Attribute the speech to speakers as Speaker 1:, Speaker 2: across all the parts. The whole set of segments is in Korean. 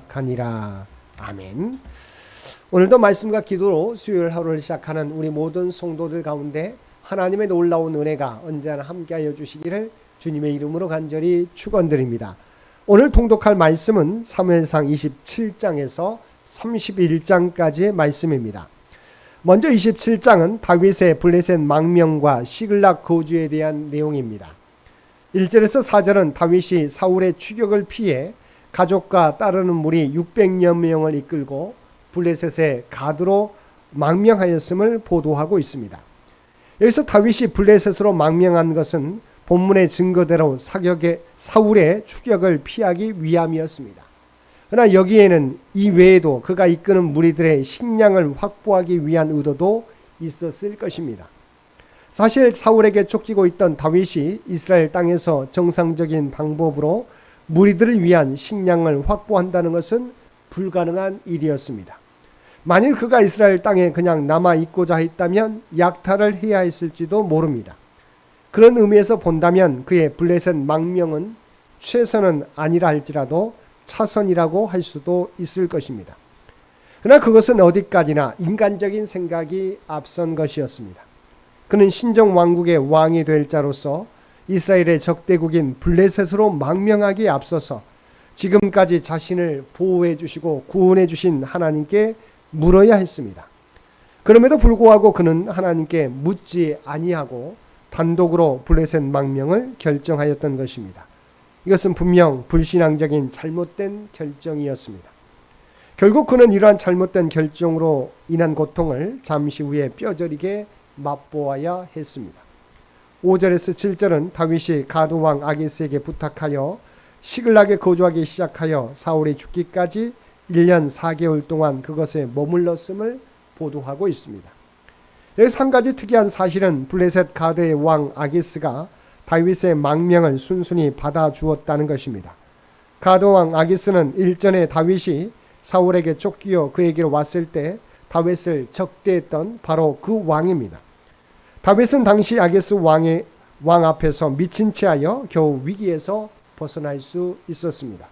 Speaker 1: 하니라. 아멘. 오늘도 말씀과 기도로 수요일 하루를 시작하는 우리 모든 성도들 가운데 하나님의 놀라운 은혜가 언제나 함께하여 주시기를 주님의 이름으로 간절히 축원드립니다. 오늘 통독할 말씀은 사무엘상 27장에서 31장까지의 말씀입니다. 먼저 27장은 다윗의 블레셋 망명과 시글락 거주에 대한 내용입니다. 1절에서 4절은 다윗이 사울의 추격을 피해 가족과 따르는 무리 600여 명을 이끌고 블레셋의 가드로 망명하였음을 보도하고 있습니다. 여기서 다윗이 블레셋으로 망명한 것은 본문의 증거대로 사울의 추격을 피하기 위함이었습니다. 그러나 여기에는 이 외에도 그가 이끄는 무리들의 식량을 확보하기 위한 의도도 있었을 것입니다. 사실 사울에게 쫓기고 있던 다윗이 이스라엘 땅에서 정상적인 방법으로 무리들을 위한 식량을 확보한다는 것은 불가능한 일이었습니다. 만일 그가 이스라엘 땅에 그냥 남아 있고자 했다면 약탈을 해야 했을지도 모릅니다. 그런 의미에서 본다면 그의 블레셋 망명은 최선은 아니라 할지라도 차선이라고 할 수도 있을 것입니다. 그러나 그것은 어디까지나 인간적인 생각이 앞선 것이었습니다. 그는 신정 왕국의 왕이 될 자로서 이스라엘의 적대국인 블레셋으로 망명하기에 앞서서 지금까지 자신을 보호해 주시고 구원해 주신 하나님께 물어야 했습니다. 그럼에도 불구하고 그는 하나님께 묻지 아니하고 단독으로 블레셋 망명을 결정하였던 것입니다. 이것은 분명 불신앙적인 잘못된 결정이었습니다. 결국 그는 이러한 잘못된 결정으로 인한 고통을 잠시 후에 뼈저리게 맛보아야 했습니다. 5절에서 7절은 다윗이 가드왕 아기스에게 부탁하여 시글락에 거주하기 시작하여 사울이 죽기까지 1년 4개월 동안 그것에 머물렀음을 보도하고 있습니다. 여기서 한 가지 특이한 사실은 블레셋 가드의 왕 아기스가 다윗의 망명을 순순히 받아주었다는 것입니다. 가드왕 아기스는 일전에 다윗이 사울에게 쫓기어 그에게로 왔을 때 다윗을 적대했던 바로 그 왕입니다. 다윗은 당시 아기스 왕 앞에서 미친 채하여 겨우 위기에서 벗어날 수 있었습니다.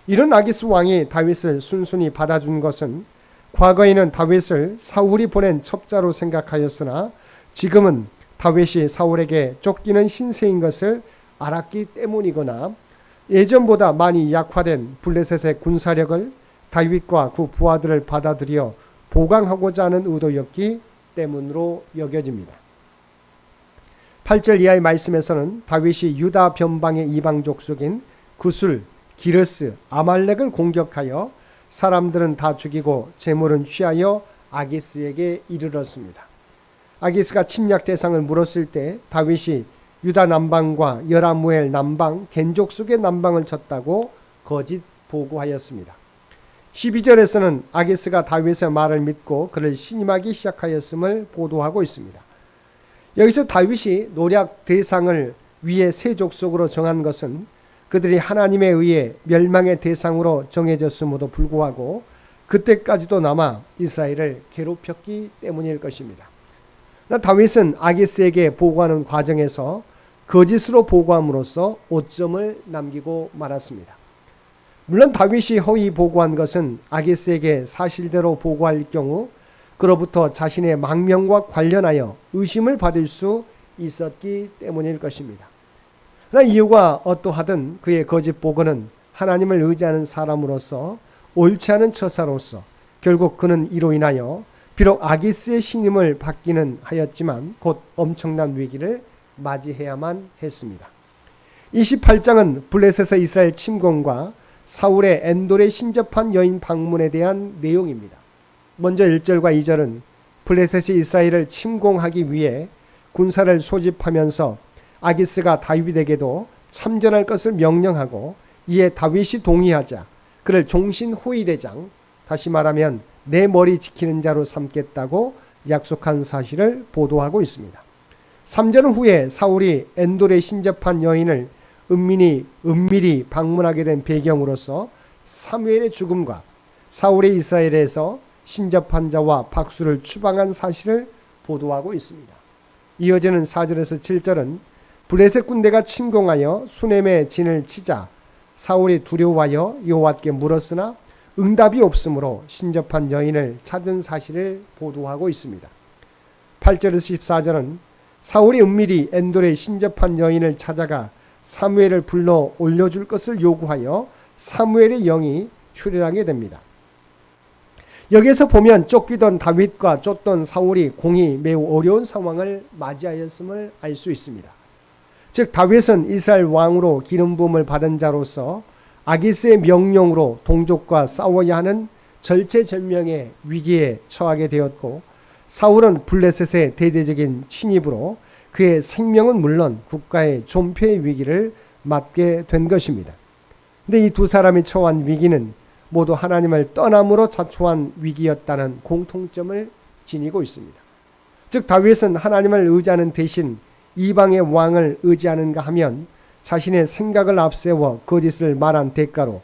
Speaker 1: 이런 아기스 왕이 다윗을 순순히 받아준 것은 과거에는 다윗을 사울이 보낸 첩자로 생각하였으나 지금은 다윗이 사울에게 쫓기는 신세인 것을 알았기 때문이거나 예전보다 많이 약화된 블레셋의 군사력을 다윗과 그 부하들을 받아들여 보강하고자 하는 의도였기 때문으로 여겨집니다. 8절 이하의 말씀에서는 다윗이 유다 변방의 이방 족속인 구술, 기르스, 아말렉을 공격하여 사람들은 다 죽이고 재물은 취하여 아기스에게 이르렀습니다. 아기스가 침략 대상을 물었을 때 다윗이 유다 남방과 여라무엘 남방, 겐족속의 남방을 쳤다고 거짓 보고하였습니다. 12절에서는 아기스가 다윗의 말을 믿고 그를 신임하기 시작하였음을 보도하고 있습니다. 여기서 다윗이 노략 대상을 위에 세 족속으로 정한 것은 그들이 하나님에 의해 멸망의 대상으로 정해졌음에도 불구하고 그때까지도 남아 이스라엘을 괴롭혔기 때문일 것입니다. 다윗은 아기스에게 보고하는 과정에서 거짓으로 보고함으로써 오점을 남기고 말았습니다. 물론 다윗이 허위 보고한 것은 아기스에게 사실대로 보고할 경우 그로부터 자신의 망명과 관련하여 의심을 받을 수 있었기 때문일 것입니다. 그러나 이유가 어떠하든 그의 거짓 보고는 하나님을 의지하는 사람으로서 옳지 않은 처사로서 결국 그는 이로 인하여 비록 아기스의 신임을 받기는 하였지만 곧 엄청난 위기를 맞이해야만 했습니다. 28장은 블레셋의 이스라엘 침공과 사울의 엔돌에 신접한 여인 방문에 대한 내용입니다. 먼저 1절과 2절은 블레셋이 이스라엘을 침공하기 위해 군사를 소집하면서 아기스가 다윗에게도 참전할 것을 명령하고 이에 다윗이 동의하자 그를 종신호위대장, 다시 말하면 내 머리 지키는 자로 삼겠다고 약속한 사실을 보도하고 있습니다. 3절 후에 사울이 엔돌에 신접한 여인을 은밀히 방문하게 된 배경으로서 사무엘의 죽음과 사울이 이스라엘에서 신접한 자와 박수를 추방한 사실을 보도하고 있습니다. 이어지는 4절에서 7절은 블레셋 군대가 침공하여 수넴의 진을 치자 사울이 두려워하여 여호와께 물었으나 응답이 없으므로 신접한 여인을 찾은 사실을 보도하고 있습니다. 8절에서 14절은 사울이 은밀히 엔돌의 신접한 여인을 찾아가 사무엘을 불러 올려줄 것을 요구하여 사무엘의 영이 출현하게 됩니다. 여기에서 보면 쫓기던 다윗과 쫓던 사울이 공히 매우 어려운 상황을 맞이하였음을 알 수 있습니다. 즉 다윗은 이스라엘 왕으로 기름 부음을 받은 자로서 아기스의 명령으로 동족과 싸워야 하는 절체절명의 위기에 처하게 되었고, 사울은 블레셋의 대대적인 침입으로 그의 생명은 물론 국가의 존폐의 위기를 맞게 된 것입니다. 근데 이 두 사람이 처한 위기는 모두 하나님을 떠남으로 자초한 위기였다는 공통점을 지니고 있습니다. 즉 다윗은 하나님을 의지하는 대신 이방의 왕을 의지하는가 하면 자신의 생각을 앞세워 거짓을 말한 대가로,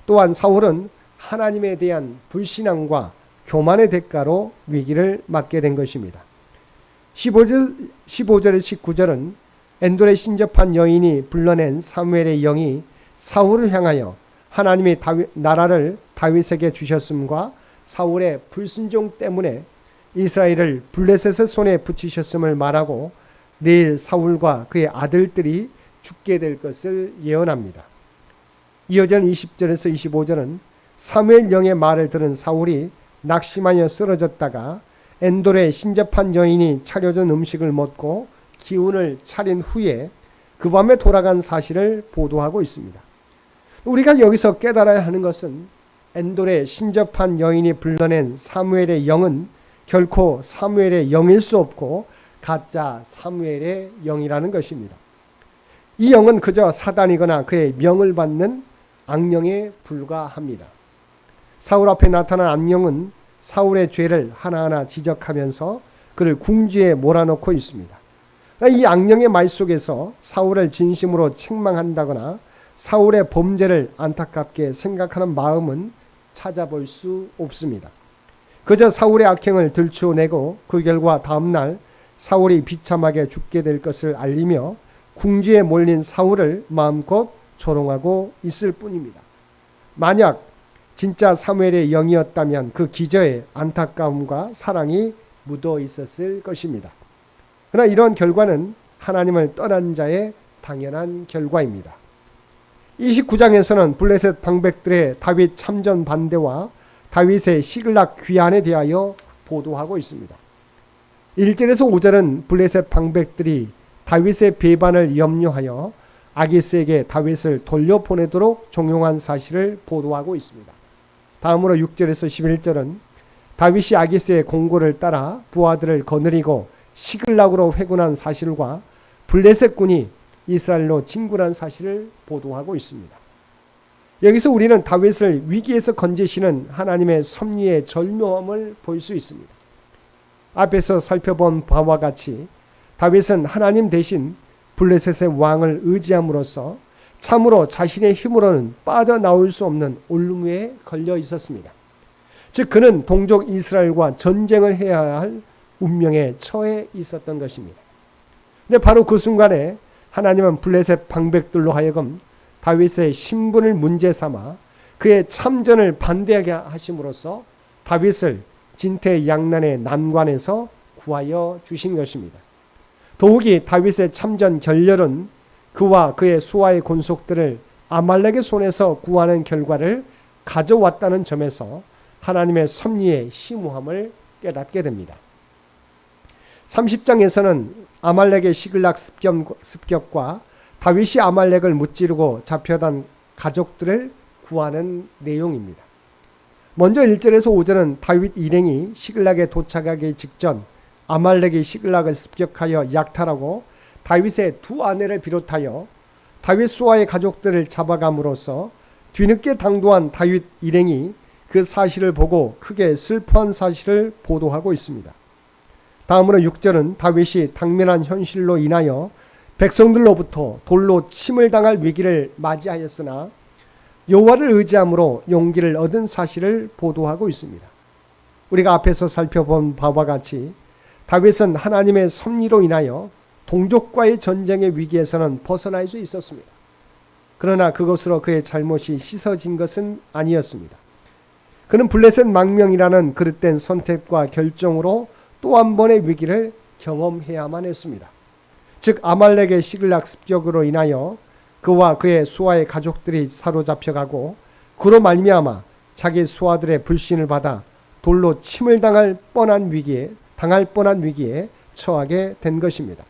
Speaker 1: 또한 사울은 하나님에 대한 불신앙과 교만의 대가로 위기를 맞게 된 것입니다. 15절에서 19절은 엔돌에 신접한 여인이 불러낸 사무엘의 영이 사울을 향하여 하나님이 나라를 다윗에게 주셨음과 사울의 불순종 때문에 이스라엘을 블레셋의 손에 붙이셨음을 말하고 내일 사울과 그의 아들들이 죽게 될 것을 예언합니다. 이어지는 20절에서 25절은 사무엘 영의 말을 들은 사울이 낙심하여 쓰러졌다가 엔돌에 신접한 여인이 차려준 음식을 먹고 기운을 차린 후에 그 밤에 돌아간 사실을 보도하고 있습니다. 우리가 여기서 깨달아야 하는 것은 엔돌에 신접한 여인이 불러낸 사무엘의 영은 결코 사무엘의 영일 수 없고 가짜 사무엘의 영이라는 것입니다. 이 영은 그저 사단이거나 그의 명을 받는 악령에 불과합니다. 사울 앞에 나타난 악령은 사울의 죄를 하나하나 지적하면서 그를 궁지에 몰아넣고 있습니다. 이 악령의 말 속에서 사울을 진심으로 책망한다거나 사울의 범죄를 안타깝게 생각하는 마음은 찾아볼 수 없습니다. 그저 사울의 악행을 들추어내고 그 결과 다음날 사울이 비참하게 죽게 될 것을 알리며 궁지에 몰린 사울을 마음껏 조롱하고 있을 뿐입니다. 만약 진짜 사무엘의 영이었다면 그 기저에 안타까움과 사랑이 묻어 있었을 것입니다. 그러나 이런 결과는 하나님을 떠난 자의 당연한 결과입니다. 29장에서는 블레셋 방백들의 다윗 참전 반대와 다윗의 시글락 귀환에 대하여 보도하고 있습니다. 1절에서 5절은 블레셋 방백들이 다윗의 배반을 염려하여 아기스에게 다윗을 돌려보내도록 종용한 사실을 보도하고 있습니다. 다음으로 6절에서 11절은 다윗이 아기스의 공고를 따라 부하들을 거느리고 시글락으로 회군한 사실과 블레셋 군이 이스라엘로 진군한 사실을 보도하고 있습니다. 여기서 우리는 다윗을 위기에서 건지시는 하나님의 섭리의 절묘함을 볼 수 있습니다. 앞에서 살펴본 바와 같이 다윗은 하나님 대신 블레셋의 왕을 의지함으로써 참으로 자신의 힘으로는 빠져나올 수 없는 올무에 걸려 있었습니다. 즉 그는 동족 이스라엘과 전쟁을 해야 할 운명에 처해 있었던 것입니다. 근데 바로 그 순간에 하나님은 블레셋 방백들로 하여금 다윗의 신분을 문제 삼아 그의 참전을 반대하게 하심으로써 다윗을 진퇴양난의 난관에서 구하여 주신 것입니다. 더욱이 다윗의 참전 결렬은 그와 그의 수하의 권속들을 아말렉의 손에서 구하는 결과를 가져왔다는 점에서 하나님의 섭리의 심오함을 깨닫게 됩니다. 30장에서는 아말렉의 시글락 습격과 다윗이 아말렉을 무찌르고 잡혀간 가족들을 구하는 내용입니다. 먼저 1절에서 5절은 다윗 일행이 시글락에 도착하기 직전 아말렉이 시글락을 습격하여 약탈하고 다윗의 두 아내를 비롯하여 다윗 수하의 가족들을 잡아감으로써 뒤늦게 당도한 다윗 일행이 그 사실을 보고 크게 슬퍼한 사실을 보도하고 있습니다. 다음으로 6절은 다윗이 당면한 현실로 인하여 백성들로부터 돌로 침을 당할 위기를 맞이하였으나 여호와를 의지함으로 용기를 얻은 사실을 보도하고 있습니다. 우리가 앞에서 살펴본 바와 같이 다윗은 하나님의 섭리로 인하여 동족과의 전쟁의 위기에서는 벗어날 수 있었습니다. 그러나 그것으로 그의 잘못이 씻어진 것은 아니었습니다. 그는 블레셋 망명이라는 그릇된 선택과 결정으로 또 한 번의 위기를 경험해야만 했습니다. 즉 아말렉의 시글락 습격으로 인하여 그와 그의 수하의 가족들이 사로잡혀가고 그로 말미암아 자기 수하들의 불신을 받아 돌로 침을 당할 뻔한 위기에 처하게 된 것입니다.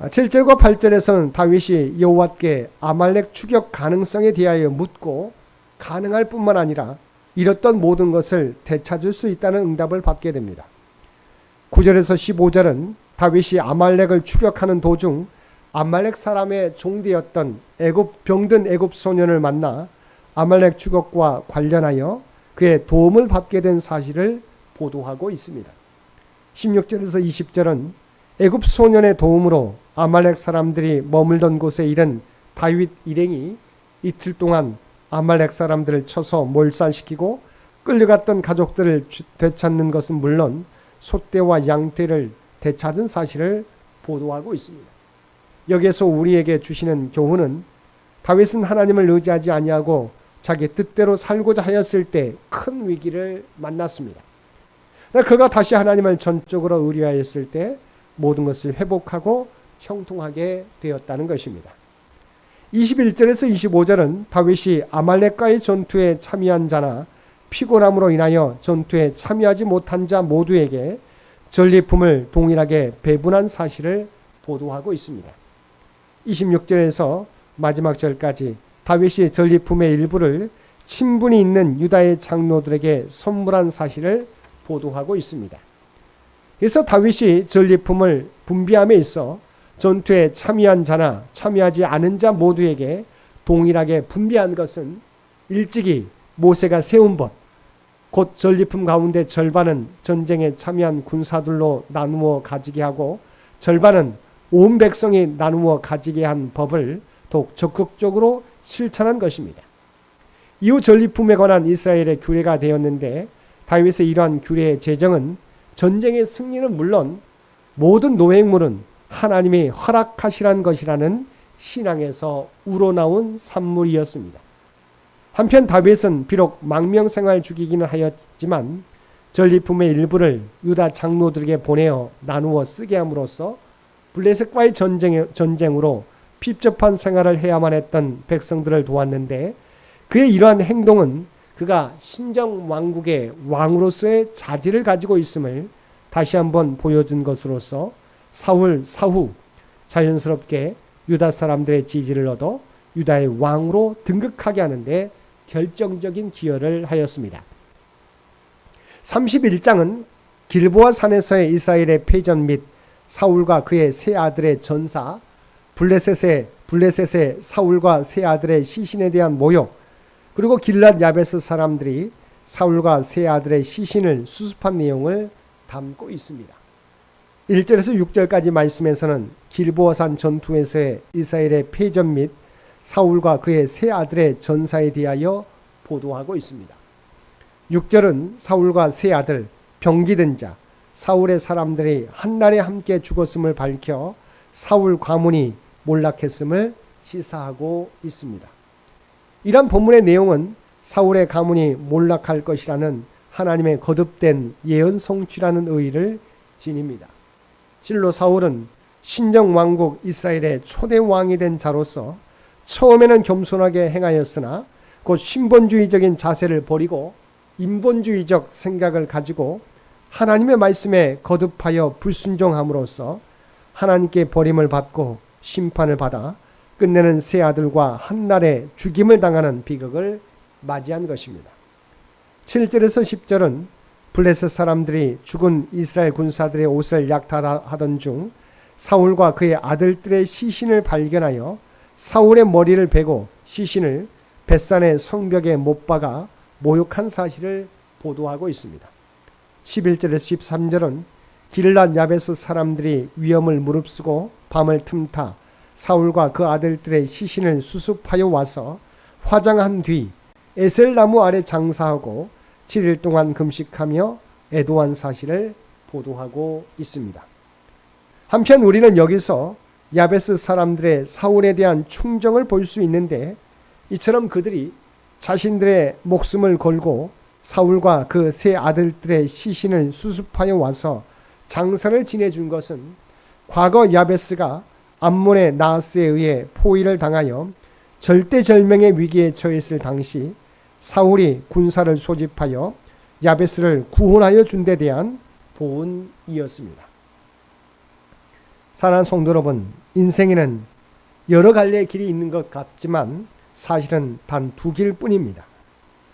Speaker 1: 7절과 8절에서는 다윗이 여호와께 아말렉 추격 가능성에 대하여 묻고 가능할 뿐만 아니라 잃었던 모든 것을 되찾을 수 있다는 응답을 받게 됩니다. 9절에서 15절은 다윗이 아말렉을 추격하는 도중 아말렉 사람의 종되었던 병든 애굽 소년을 만나 아말렉 추격과 관련하여 그의 도움을 받게 된 사실을 보도하고 있습니다. 16절에서 20절은 애굽 소년의 도움으로 아말렉 사람들이 머물던 곳에 이른 다윗 일행이 이틀 동안 아말렉 사람들을 쳐서 몰살시키고 끌려갔던 가족들을 되찾는 것은 물론 소떼와 양떼를 되찾은 사실을 보도하고 있습니다. 여기에서 우리에게 주시는 교훈은 다윗은 하나님을 의지하지 아니하고 자기 뜻대로 살고자 하였을 때 큰 위기를 만났습니다. 그가 다시 하나님을 전적으로 의뢰하였을 때 모든 것을 회복하고 형통하게 되었다는 것입니다. 21절에서 25절은 다윗이 아말렉과의 전투에 참여한 자나 피곤함으로 인하여 전투에 참여하지 못한 자 모두에게 전리품을 동일하게 배분한 사실을 보도하고 있습니다. 26절에서 마지막 절까지 다윗이 전리품의 일부를 친분이 있는 유다의 장로들에게 선물한 사실을 보도하고 있습니다. 그래서 다윗이 전리품을 분배함에 있어 전투에 참여한 자나 참여하지 않은 자 모두에게 동일하게 분배한 것은 일찍이 모세가 세운 법, 곧 전리품 가운데 절반은 전쟁에 참여한 군사들로 나누어 가지게 하고 절반은 온 백성이 나누어 가지게 한 법을 더욱 적극적으로 실천한 것입니다. 이후 전리품에 관한 이스라엘의 규례가 되었는데 다윗의 이러한 규례의 제정은 전쟁의 승리는 물론 모든 노획물은 하나님이 허락하시란 것이라는 신앙에서 우러나온 산물이었습니다. 한편 다윗은 비록 망명생활 중이기는 하였지만 전리품의 일부를 유다 장로들에게 보내어 나누어 쓰게 함으로써 블레셋과의 전쟁으로 핍접한 생활을 해야만 했던 백성들을 도왔는데 그의 이러한 행동은 그가 신정 왕국의 왕으로서의 자질을 가지고 있음을 다시 한번 보여준 것으로서 사울 사후 자연스럽게 유다 사람들의 지지를 얻어 유다의 왕으로 등극하게 하는데 결정적인 기여를 하였습니다. 31장은 길보아 산에서의 이스라엘의 패전 및 사울과 그의 세 아들의 전사, 블레셋의 사울과 세 아들의 시신에 대한 모욕, 그리고 길랏 야베스 사람들이 사울과 세 아들의 시신을 수습한 내용을 담고 있습니다. 1절에서 6절까지 말씀에서는 길보아산 전투에서의 이스라엘의 패전 및 사울과 그의 세 아들의 전사에 대하여 보도하고 있습니다. 6절은 사울과 세 아들, 병기든 자, 사울의 사람들이 한날에 함께 죽었음을 밝혀 사울 가문이 몰락했음을 시사하고 있습니다. 이런 본문의 내용은 사울의 가문이 몰락할 것이라는 하나님의 거듭된 예언 성취라는 의의를 지닙니다. 실로 사울은 신정왕국 이스라엘의 초대 왕이 된 자로서 처음에는 겸손하게 행하였으나 곧 신본주의적인 자세를 버리고 인본주의적 생각을 가지고 하나님의 말씀에 거듭하여 불순종함으로써 하나님께 버림을 받고 심판을 받아 끝내는 세 아들과 한날에 죽임을 당하는 비극을 맞이한 것입니다. 7절에서 10절은 블레셋 사람들이 죽은 이스라엘 군사들의 옷을 약탈하던 중 사울과 그의 아들들의 시신을 발견하여 사울의 머리를 베고 시신을 벳산의 성벽에 못 박아 모욕한 사실을 보도하고 있습니다. 11절에서 13절은 길랏 야베스 사람들이 위험을 무릅쓰고 밤을 틈타 사울과 그 아들들의 시신을 수습하여 와서 화장한 뒤 에셀나무 아래 장사하고 7일 동안 금식하며 애도한 사실을 보도하고 있습니다. 한편 우리는 여기서 야베스 사람들의 사울에 대한 충정을 볼 수 있는데, 이처럼 그들이 자신들의 목숨을 걸고 사울과 그 세 아들들의 시신을 수습하여 와서 장사를 지내준 것은 과거 야베스가 암몬의 나하스에 의해 포위를 당하여 절대절명의 위기에 처했을 당시 사울이 군사를 소집하여 야베스를 구원하여 준 데 대한 보은이었습니다. 사랑하는 성도 여러분, 인생에는 여러 갈래의 길이 있는 것 같지만 사실은 단 두 길뿐입니다.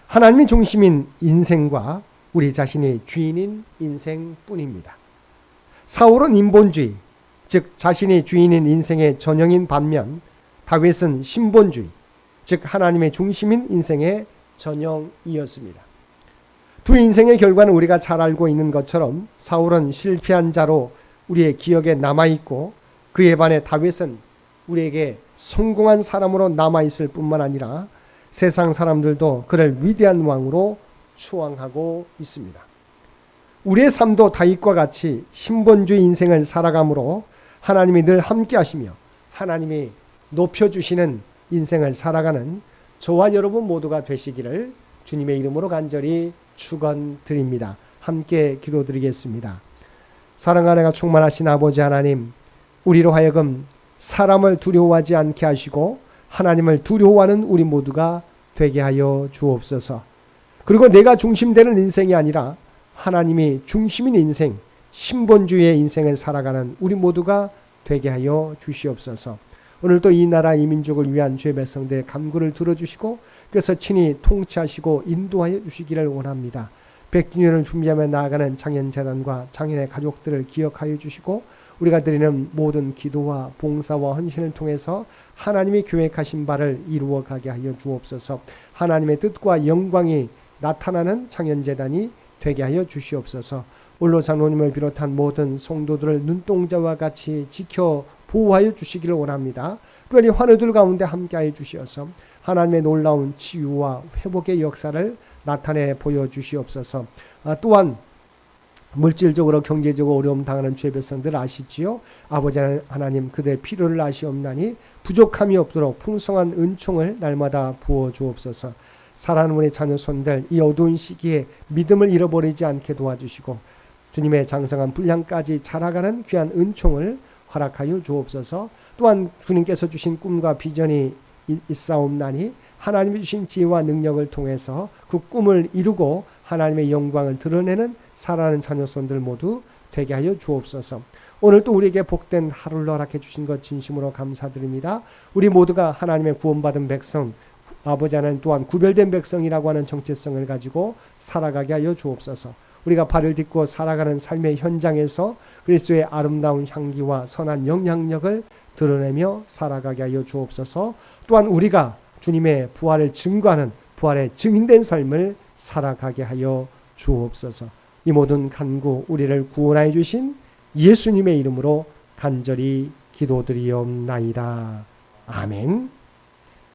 Speaker 1: 하나님이 중심인 인생과 우리 자신이 주인인 인생뿐입니다. 사울은 인본주의, 즉 자신이 주인인 인생의 전형인 반면 다윗은 신본주의, 즉 하나님의 중심인 인생의 전형이었습니다. 두 인생의 결과는 우리가 잘 알고 있는 것처럼 사울은 실패한 자로 우리의 기억에 남아있고, 그에 반해 다윗은 우리에게 성공한 사람으로 남아있을 뿐만 아니라 세상 사람들도 그를 위대한 왕으로 추앙하고 있습니다. 우리의 삶도 다윗과 같이 신본주의 인생을 살아가므로 하나님이 늘 함께 하시며 하나님이 높여주시는 인생을 살아가는 저와 여러분 모두가 되시기를 주님의 이름으로 간절히 축원드립니다. 함께 기도드리겠습니다. 사랑과 은혜가 충만하신 아버지 하나님, 우리로 하여금 사람을 두려워하지 않게 하시고 하나님을 두려워하는 우리 모두가 되게 하여 주옵소서. 그리고 내가 중심되는 인생이 아니라 하나님이 중심인 인생, 신본주의의 인생을 살아가는 우리 모두가 되게 하여 주시옵소서. 오늘도 이 나라 이 민족을 위한 주의 백성들의 간구를 들어주시고 그래서 친히 통치하시고 인도하여 주시기를 원합니다. 백주년을 준비하며 나아가는 장현재단과 장현의 가족들을 기억하여 주시고 우리가 드리는 모든 기도와 봉사와 헌신을 통해서 하나님이 계획하신 바를 이루어가게 하여 주옵소서. 하나님의 뜻과 영광이 나타나는 장현재단이 되게 하여 주시옵소서. 올로 장로님을 비롯한 모든 성도들을 눈동자와 같이 지켜 보호하여 주시기를 원합니다. 특별히 환우들 가운데 함께하여 주시어서 하나님의 놀라운 치유와 회복의 역사를 나타내 보여주시옵소서. 또한 물질적으로 경제적으로 어려움 당하는 주의 백성들 아시지요? 아버지 하나님, 그들의 필요를 아시옵나니 부족함이 없도록 풍성한 은총을 날마다 부어 주옵소서. 사랑하는 우리 자녀 손들, 이 어두운 시기에 믿음을 잃어버리지 않게 도와주시고 주님의 장성한 분량까지 자라가는 귀한 은총을 허락하여 주옵소서. 또한 주님께서 주신 꿈과 비전이 있사옵나니 하나님이 주신 지혜와 능력을 통해서 그 꿈을 이루고 하나님의 영광을 드러내는 살아가는 자녀손들 모두 되게 하여 주옵소서. 오늘 또 우리에게 복된 하루를 허락해 주신 것 진심으로 감사드립니다. 우리 모두가 하나님의 구원받은 백성, 아버지 하나님 또한 구별된 백성이라고 하는 정체성을 가지고 살아가게 하여 주옵소서. 우리가 발을 딛고 살아가는 삶의 현장에서 그리스도의 아름다운 향기와 선한 영향력을 드러내며 살아가게 하여 주옵소서. 또한 우리가 주님의 부활을 증거하는 부활의 증인된 삶을 살아가게 하여 주옵소서. 이 모든 간구 우리를 구원하여 주신 예수님의 이름으로 간절히 기도드리옵나이다. 아멘.